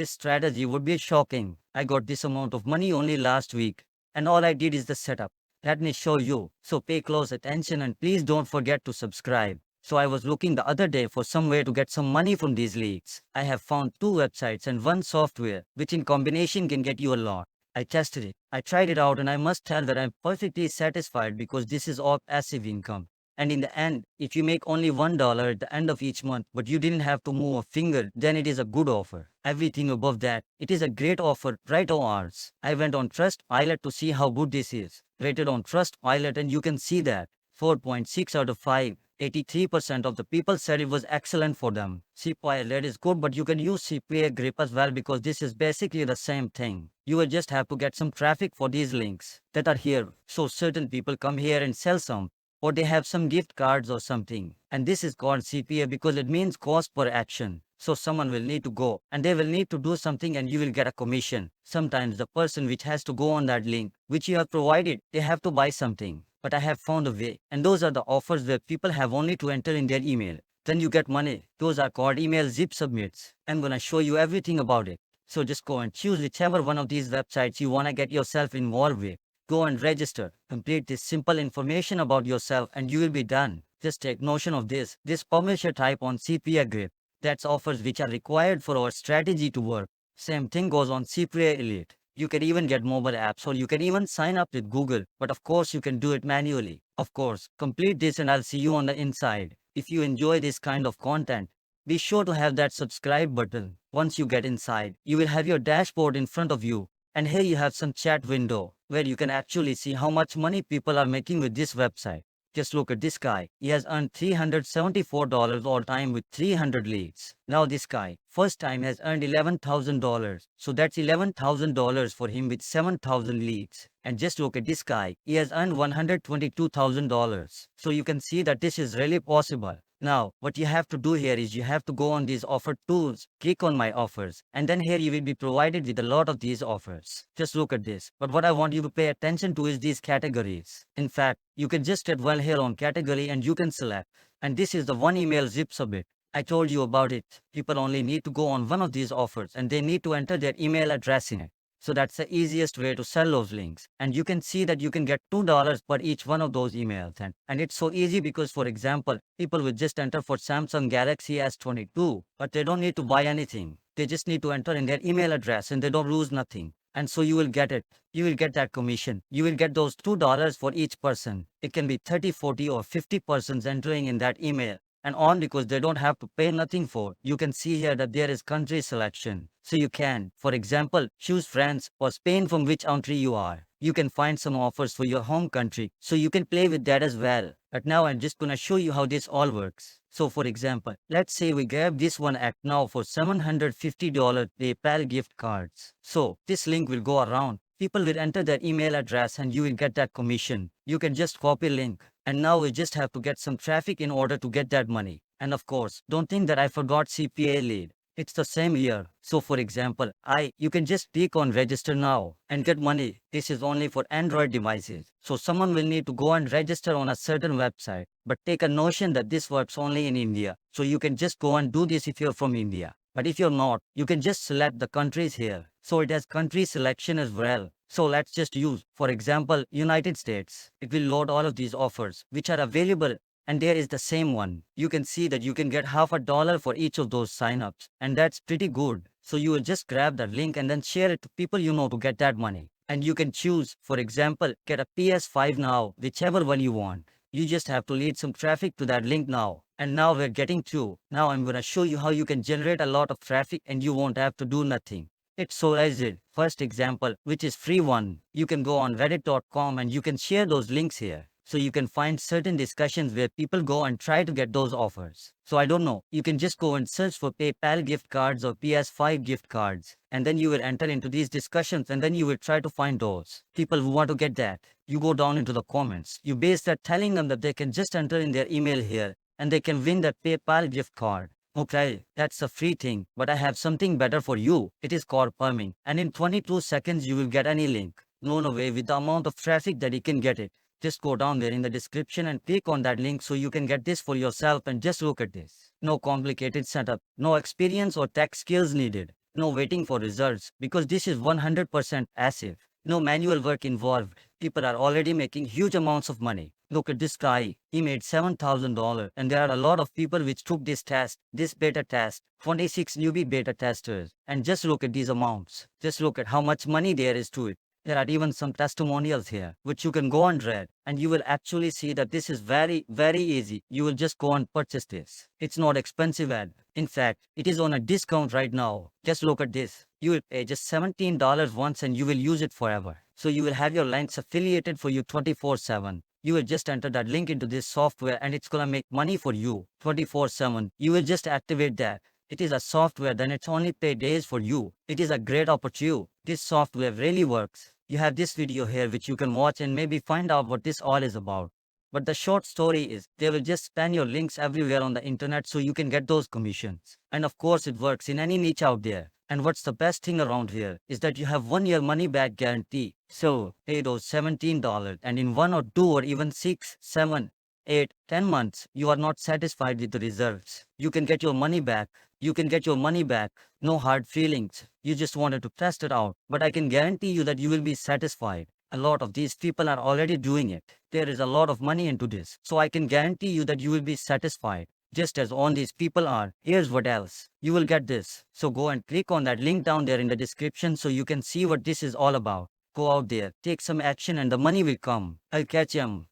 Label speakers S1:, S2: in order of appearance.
S1: This strategy would be shocking. I got this amount of money only last week, and all I did is the setup. Let me show you. So pay close attention and please don't forget to subscribe. So I was looking the other day for some way to get some money from these leads. I have found two websites and one software, which in combination can get you a lot. I tested it. I tried it out and I must tell that I'm perfectly satisfied because this is all passive income. And in the end, if you make only $1 at the end of each month, but you didn't have to move a finger, then it is a good offer. Everything above that, it is a great offer, right or ours. I went on Trust Pilot to see how good this is. Rated on Trust Pilot and you can see that 4.6 out of 5. 83% of the people said it was excellent for them. CPA is good, but you can use CPA grip as well because this is basically the same thing. You will just have to get some traffic for these links that are here. So certain people come here and sell some, or they have some gift cards or something. And this is called CPA because it means cost per action. So someone will need to go and they will need to do something and you will get a commission. Sometimes the person which has to go on that link, which you have provided, they have to buy something. But I have found a way. And those are the offers where people have only to enter in their email. Then you get money. Those are called email zip submits. I'm gonna show you everything about it. So just go and choose whichever one of these websites you wanna get yourself involved with. Go and register. Complete this simple information about yourself and you will be done. Just take notion of this. This publisher type on CPA Grip. That's offers which are required for our strategy to work. Same thing goes on CPA Elite. You can even get mobile apps or you can even sign up with Google. But of course you can do it manually. Of course, complete this and I'll see you on the inside. If you enjoy this kind of content, be sure to have that subscribe button. Once you get inside, you will have your dashboard in front of you. And here you have some chat window where you can actually see how much money people are making with this website. Just look at this guy. He has earned $374 all time with 300 leads. Now this guy, first time has earned $11,000. So that's $11,000 for him with 7,000 leads. And just look at this guy. He has earned $122,000. So you can see that this is really possible. Now, what you have to do here is you have to go on these offer tools, click on my offers, and then here you will be provided with a lot of these offers. Just look at this. But what I want you to pay attention to is these categories. In fact, you can just get one here on category and you can select. And this is the one email zip submit. I told you about it. People only need to go on one of these offers and they need to enter their email address in it. So that's the easiest way to sell those links. And you can see that you can get $2 per each one of those emails. And it's so easy because, for example, people will just enter for Samsung Galaxy S22, but they don't need to buy anything. They just need to enter in their email address and they don't lose nothing. And so you will get it. You will get that commission. You will get those $2 for each person. It can be 30, 40 or 50 persons entering in that email. And on because they don't have to pay nothing for. You can see here that there is country selection. So you can, for example, choose France or Spain from which country you are. You can find some offers for your home country. So you can play with that as well. But now I'm just gonna show you how this all works. So for example, let's say we grab this one act now for $750 PayPal gift cards. So this link will go around. People will enter their email address and you will get that commission. You can just copy link. And now we just have to get some traffic in order to get that money. And of course, don't think that I forgot CPA lead. It's the same here. So for example, you can just click on register now and get money. This is only for Android devices. So someone will need to go and register on a certain website. But take a notion that this works only in India. So you can just go and do this if you're from India. But if you're not, you can just select the countries here. So it has country selection as well. So let's just use, for example, United States. It will load all of these offers, which are available. And there is the same one. You can see that you can get $50 for each of those signups. And that's pretty good. So you will just grab that link and then share it to people you know to get that money. And you can choose, for example, get a PS5 now, whichever one you want. You just have to lead some traffic to that link now. And now we're getting to. Now I'm gonna show you how you can generate a lot of traffic and you won't have to do nothing. It's so easy. First example, which is free one. You can go on reddit.com and you can share those links here. So you can find certain discussions where people go and try to get those offers. So I don't know, you can just go and search for PayPal gift cards or PS5 gift cards. And then you will enter into these discussions and then you will try to find those people who want to get that. You go down into the comments. You base that telling them that they can just enter in their email here and they can win that PayPal gift card. Okay, that's a free thing, but I have something better for you. It is called perming. And in 22 seconds, you will get any link. No way with the amount of traffic that you can get it. Just go down there in the description and click on that link so you can get this for yourself and just look at this. No complicated setup, no experience or tech skills needed. No waiting for results because this is 100% passive. No manual work involved. People are already making huge amounts of money. Look at this guy. He made $7,000 and there are a lot of people which took this test, this beta test, 26 newbie beta testers. And just look at these amounts. Just look at how much money there is to it. There are even some testimonials here, which you can go and read, and you will actually see that this is very, very easy. You will just go and purchase this. It's not expensive ad. In fact, it is on a discount right now. Just look at this. You will pay just $17 once and you will use it forever. So you will have your links affiliated for you 24/7. You will just enter that link into this software and it's gonna make money for you 24/7. You will just activate that. It is a software, then it's only pay days for you. It is a great opportunity. This software really works. You have this video here which you can watch and maybe find out what this all is about. But the short story is they will just spam your links everywhere on the internet so you can get those commissions. And of course it works in any niche out there. And what's the best thing around here is that you have 1 year money back guarantee. So pay those $17 and in 1 or 2 or even 6, 7, 8, 10 months, you are not satisfied with the results. You can get your money back. You can get your money back. No hard feelings. You just wanted to test it out. But I can guarantee you that you will be satisfied. A lot of these people are already doing it. There is a lot of money into this. So I can guarantee you that you will be satisfied. Just as all these people are. Here's what else. You will get this. So go and click on that link down there in the description so you can see what this is all about. Go out there, take some action and the money will come. I'll catch you.